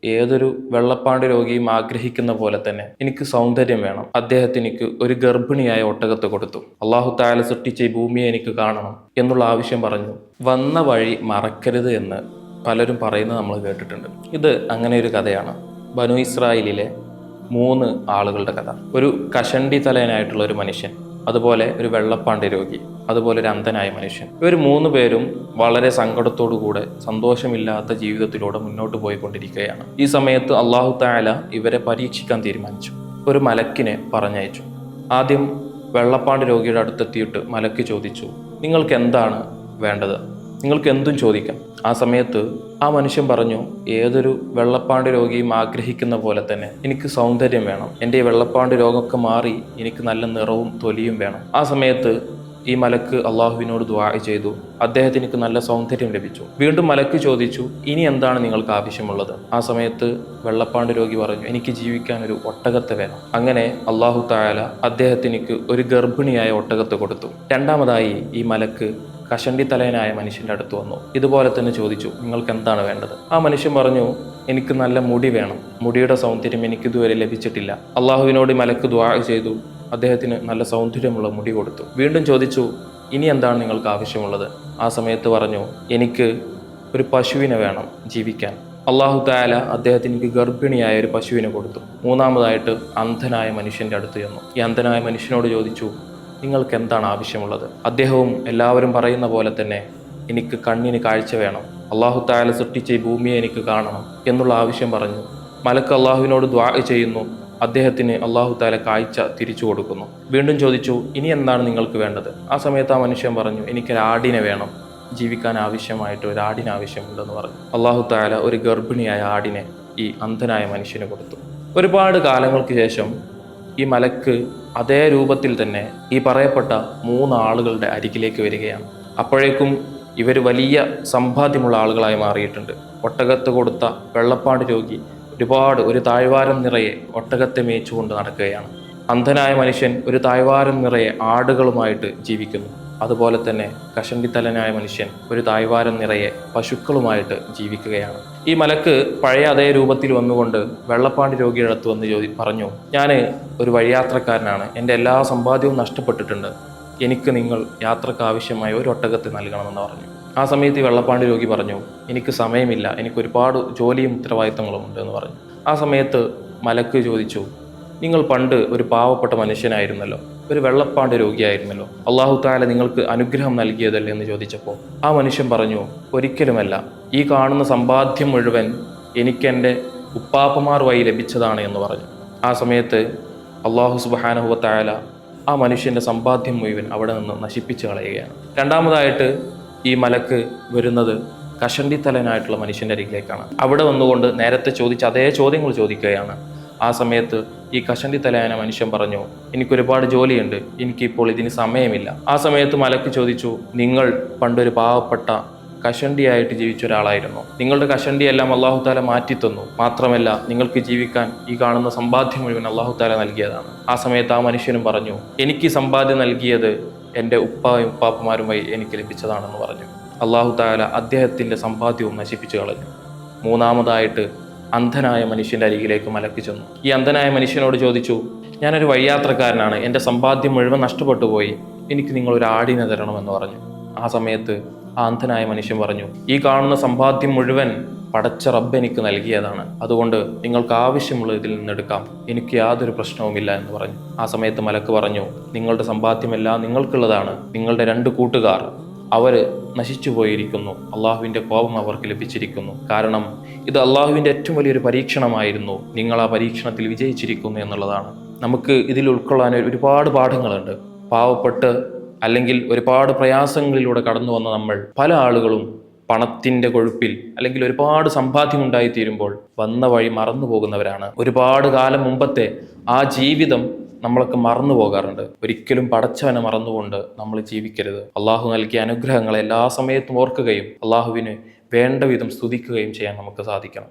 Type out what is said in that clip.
ഏതൊരു വെള്ളപ്പാണ്ട് രോഗിയും ആഗ്രഹിക്കുന്ന പോലെ തന്നെ എനിക്ക് സൗന്ദര്യം വേണം. അദ്ദേഹത്തിന് എനിക്ക് ഒരു ഗർഭിണിയായ ഒട്ടകത്തെ കൊടുത്തു. അള്ളാഹു തആല സൃഷ്ടിച്ച ഈ ഭൂമിയെ എനിക്ക് കാണണം എന്നുള്ള ആവശ്യം പറഞ്ഞു. വന്ന വഴി മറക്കരുത് എന്ന് പലരും പറയുന്നത് നമ്മൾ കേട്ടിട്ടുണ്ട്. ഇത് അങ്ങനെ ഒരു കഥയാണ്. ബനു ഇസ്രായേലിലെ 3 ആളുകളുടെ കഥ. ഒരു കഷണ്ടി തലയനായിട്ടുള്ള ഒരു മനുഷ്യൻ, അതുപോലെ ഒരു വെള്ളപ്പാണ്ട് രോഗി, അതുപോലെ ഒരു അന്ധനായ മനുഷ്യൻ. ഇവർ 3 പേരും വളരെ സങ്കടത്തോടുകൂടെ സന്തോഷമില്ലാത്ത ജീവിതത്തിലൂടെ മുന്നോട്ട് പോയിക്കൊണ്ടിരിക്കുകയാണ്. ഈ സമയത്ത് അള്ളാഹു തആല ഇവരെ പരീക്ഷിക്കാൻ തീരുമാനിച്ചു. ഒരു മലക്കിനെ പറഞ്ഞയച്ചു. ആദ്യം വെള്ളപ്പാണ്ട് രോഗിയുടെ അടുത്തെത്തിയിട്ട് മലക്ക് ചോദിച്ചു, നിങ്ങൾക്ക് എന്താണ് വേണ്ടത്? നിങ്ങൾക്ക് എന്തും ചോദിക്കാം. ആ സമയത്ത് ആ മനുഷ്യൻ പറഞ്ഞു, ഏതൊരു വെള്ളപ്പാണ്ട് രോഗിയും ആഗ്രഹിക്കുന്ന പോലെ തന്നെ എനിക്ക് സൗന്ദര്യം വേണം. എൻ്റെ ഈ വെള്ളപ്പാണ്ട് രോഗമൊക്കെ മാറി എനിക്ക് നല്ല നിറവും തൊലിയും വേണം. ആ സമയത്ത് ഈ മലക്ക് അള്ളാഹുവിനോട് ദുആ ചെയ്തു. അദ്ദേഹത്തിന് എനിക്ക് നല്ല സൗന്ദര്യം ലഭിച്ചു. വീണ്ടും മലക്ക് ചോദിച്ചു, ഇനി എന്താണ് നിങ്ങൾക്ക് ആവശ്യമുള്ളത്? ആ സമയത്ത് വെള്ളപ്പാണ്ട് രോഗി പറഞ്ഞു, എനിക്ക് ജീവിക്കാൻ ഒരു ഒട്ടകത്തെ വേണം. അങ്ങനെ അള്ളാഹു തആല അദ്ദേഹത്തിന് ഒരു ഗർഭിണിയായ ഒട്ടകത്തെ കൊടുത്തു. രണ്ടാമതായി ഈ മലക്ക് കഷണ്ടി തലയനായ മനുഷ്യൻ്റെ അടുത്ത് വന്നു. ഇതുപോലെ തന്നെ ചോദിച്ചു, നിങ്ങൾക്ക് എന്താണ് വേണ്ടത്? ആ മനുഷ്യൻ പറഞ്ഞു, എനിക്ക് നല്ല മുടി വേണം. മുടിയുടെ സൗന്ദര്യം എനിക്കിതുവരെ ലഭിച്ചിട്ടില്ല. അള്ളാഹുവിനോട് മലക്ക് ദുആ ചെയ്തു. അദ്ദേഹത്തിന് നല്ല സൗന്ദര്യമുള്ള മുടി കൊടുത്തു. വീണ്ടും ചോദിച്ചു, ഇനി എന്താണ് നിങ്ങൾക്ക് ആവശ്യമുള്ളത്? ആ സമയത്ത് പറഞ്ഞു, എനിക്ക് ഒരു പശുവിനെ വേണം ജീവിക്കാൻ. അള്ളാഹു തആല അദ്ദേഹത്തിന് ഗർഭിണിയായ ഒരു പശുവിനെ കൊടുത്തു. മൂന്നാമതായിട്ട് അന്ധനായ മനുഷ്യൻ്റെ അടുത്ത് ചെന്നു. ഈ അന്ധനായ മനുഷ്യനോട് ചോദിച്ചു, നിങ്ങൾക്ക് എന്താണ് ആവശ്യമുള്ളത്? അദ്ദേഹവും എല്ലാവരും പറയുന്ന പോലെ തന്നെ എനിക്ക് കണ്ണിന് കാഴ്ച വേണം. അള്ളാഹു തആല സൃഷ്ടിച്ച ഈ ഭൂമിയെ എനിക്ക് കാണണം എന്നുള്ള ആവശ്യം പറഞ്ഞു. മലക്ക് അള്ളാഹുവിനോട് ദുആ ചെയ്യുന്നു. അദ്ദേഹത്തിന് അള്ളാഹു തആല കാഴ്ച തിരിച്ചു കൊടുക്കുന്നു. വീണ്ടും ചോദിച്ചു, ഇനി എന്താണ് നിങ്ങൾക്ക് വേണ്ടത്? ആ സമയത്ത് ആ മനുഷ്യൻ പറഞ്ഞു, എനിക്കൊരു ആടിനെ വേണം. ജീവിക്കാൻ ആവശ്യമായിട്ട് ഒരു ആടിന് ആവശ്യമുണ്ടെന്ന് പറഞ്ഞു. അള്ളാഹു തആല ഒരു ഗർഭിണിയായ ആടിനെ ഈ അന്ധനായ മനുഷ്യന് കൊടുത്തു. ഒരുപാട് കാലങ്ങൾക്ക് ശേഷം ഈ മലക്ക് അതേ രൂപത്തിൽ തന്നെ ഈ പറയപ്പെട്ട 3 ആളുകളുടെ അരികിലേക്ക് വരികയാണ്. അപ്പോഴേക്കും ഇവർ വലിയ സമ്പാദ്യമുള്ള ആളുകളായി മാറിയിട്ടുണ്ട്. ഒട്ടകത്ത് കൊടുത്ത വെള്ളപ്പാണ്ട് രോഗി ഒരു താഴ്വാരം നിറയെ ഒട്ടകത്തെ മേയിച്ചുകൊണ്ട് നടക്കുകയാണ്. അന്ധനായ മനുഷ്യൻ ഒരു താഴ്വാരം നിറയെ ആടുകളുമായിട്ട് ജീവിക്കുന്നു. അതുപോലെ തന്നെ കഷണ്ടിത്തലനായ മനുഷ്യൻ ഒരു താഴ്വാരം നിറയെ പശുക്കളുമായിട്ട് ജീവിക്കുകയാണ്. ഈ മലക്ക് പഴയ അതേ രൂപത്തിൽ വന്നുകൊണ്ട് വെള്ളപ്പാണ്ട് രോഗിയുടെ അടുത്ത് വന്ന് പറഞ്ഞു, ഞാൻ ഒരു വഴിയാത്രക്കാരനാണ്. എൻ്റെ എല്ലാ സമ്പാദ്യവും നഷ്ടപ്പെട്ടിട്ടുണ്ട്. എനിക്ക് നിങ്ങൾ യാത്രക്ക് ആവശ്യമായ ഒരു ഒട്ടകത്തെ നൽകണമെന്ന് പറഞ്ഞു. ആ സമയത്ത് ഈ വെള്ളപ്പാണ്ട് രോഗി പറഞ്ഞു, എനിക്ക് സമയമില്ല, എനിക്ക് ഒരുപാട് ജോലിയും ഉത്തരവാദിത്തങ്ങളും ഉണ്ട് എന്ന് പറഞ്ഞു. ആ സമയത്ത് മലക്ക് ചോദിച്ചു, നിങ്ങൾ പണ്ട് ഒരു പാവപ്പെട്ട മനുഷ്യനായിരുന്നല്ലോ, ഒരു വെള്ളപ്പാണ്ട് രോഗിയായിരുന്നല്ലോ, അള്ളാഹു തആല നിങ്ങൾക്ക് അനുഗ്രഹം നൽകിയതല്ലേ എന്ന് ചോദിച്ചപ്പോൾ ആ മനുഷ്യൻ പറഞ്ഞു, ഒരിക്കലുമല്ല. ഈ കാണുന്ന സമ്പാദ്യം മുഴുവൻ എനിക്കെൻ്റെ ഉപ്പാപ്പമാർ വഴി ലഭിച്ചതാണ് എന്ന് പറഞ്ഞു. ആ സമയത്ത് അള്ളാഹു സുബ്ഹാനഹു വ തആല ആ മനുഷ്യൻ്റെ സമ്പാദ്യം മുഴുവൻ അവിടെ നിന്ന് നശിപ്പിച്ച് കളയുകയാണ്. രണ്ടാമതായിട്ട് ഈ മലക്ക് വരുന്നത് കഷണ്ടിത്തലനായിട്ടുള്ള മനുഷ്യൻ്റെ അരികിലേക്കാണ്. അവിടെ വന്നുകൊണ്ട് നേരത്തെ ചോദിച്ച അതേ ചോദ്യങ്ങൾ ചോദിക്കുകയാണ്. ആ സമയത്ത് ഈ കഷണ്ടി തലയാന മനുഷ്യൻ പറഞ്ഞു, എനിക്കൊരുപാട് ജോലിയുണ്ട്, എനിക്കിപ്പോൾ ഇതിന് സമയമില്ല. ആ സമയത്ത് മലക്ക് ചോദിച്ചു, നിങ്ങൾ പണ്ടൊരു പാവപ്പെട്ട കഷണ്ടിയായിട്ട് ജീവിച്ച ഒരാളായിരുന്നു. നിങ്ങളുടെ കഷണ്ടിയെല്ലാം അള്ളാഹു തആല മാറ്റിത്തന്നു. മാത്രമല്ല നിങ്ങൾക്ക് ജീവിക്കാൻ ഈ കാണുന്ന സമ്പാദ്യം മുഴുവൻ അള്ളാഹു തആല നൽകിയതാണ്. ആ സമയത്ത് ആ മനുഷ്യനും പറഞ്ഞു, എനിക്ക് സമ്പാദ്യം നൽകിയത് എൻ്റെ ഉപ്പാപ്പമാരും വഴി എനിക്ക് ലഭിച്ചതാണെന്ന് പറഞ്ഞു. അള്ളാഹു തആല അദ്ദേഹത്തിൻ്റെ സമ്പാദ്യവും നശിപ്പിച്ചു കളഞ്ഞു. മൂന്നാമതായിട്ട് അന്ധനായ മനുഷ്യൻ്റെ അരികിലേക്ക് മലക്ക് ചെന്നു. ഈ അന്ധനായ മനുഷ്യനോട് ചോദിച്ചു, ഞാനൊരു വഴിയാത്രക്കാരനാണ്, എൻ്റെ സമ്പാദ്യം മുഴുവൻ നഷ്ടപ്പെട്ടു പോയി, എനിക്ക് നിങ്ങളൊരു ആടിനെ തരണമെന്ന് പറഞ്ഞു. ആ സമയത്ത് ആ അന്ധനായ മനുഷ്യൻ പറഞ്ഞു, ഈ കാണുന്ന സമ്പാദ്യം മുഴുവൻ പടച്ച റബ്ബ് എനിക്ക് നൽകിയതാണ്. അതുകൊണ്ട് നിങ്ങൾക്ക് ആവശ്യമുള്ള ഇതിൽ നിന്നെടുക്കാം, എനിക്ക് യാതൊരു പ്രശ്നവുമില്ല എന്ന് പറഞ്ഞു. ആ സമയത്ത് മലക്ക് പറഞ്ഞു, നിങ്ങളുടെ സമ്പാദ്യമെല്ലാം നിങ്ങൾക്കുള്ളതാണ്. നിങ്ങളുടെ 2 കൂട്ടുകാർ അവർ നശിച്ചു പോയിരിക്കുന്നു. അള്ളാഹുവിൻ്റെ കോപം അവർക്ക് ലഭിച്ചിരിക്കുന്നു. കാരണം ഇത് അള്ളാഹുവിൻ്റെ ഏറ്റവും വലിയൊരു പരീക്ഷണമായിരുന്നു. നിങ്ങൾ ആ പരീക്ഷണത്തിൽ വിജയിച്ചിരിക്കുന്നു എന്നുള്ളതാണ്. നമുക്ക് ഇതിൽ ഉൾക്കൊള്ളാൻ ഒരുപാട് പാഠങ്ങളുണ്ട്. പാവപ്പെട്ട് അല്ലെങ്കിൽ ഒരുപാട് പ്രയാസങ്ങളിലൂടെ കടന്നു വന്ന നമ്മൾ പല ആളുകളും പണത്തിൻ്റെ കൊഴുപ്പിൽ അല്ലെങ്കിൽ ഒരുപാട് സമ്പാദ്യം ഉണ്ടായിത്തീരുമ്പോൾ വന്ന വഴി മറന്നു പോകുന്നവരാണ്. ഒരുപാട് കാലം മുമ്പത്തെ ആ ജീവിതം നമ്മളൊക്കെ മറന്നു പോകാറുണ്ട്. ഒരിക്കലും പടച്ചവനെ മറന്നുകൊണ്ട് നമ്മൾ ജീവിക്കരുത്. അള്ളാഹു നൽകിയ അനുഗ്രഹങ്ങളെ എല്ലാ സമയത്തും ഓർക്കുകയും അള്ളാഹുവിന് വേണ്ട വിധം സ്തുതിക്കുകയും ചെയ്യാൻ നമുക്ക് സാധിക്കണം.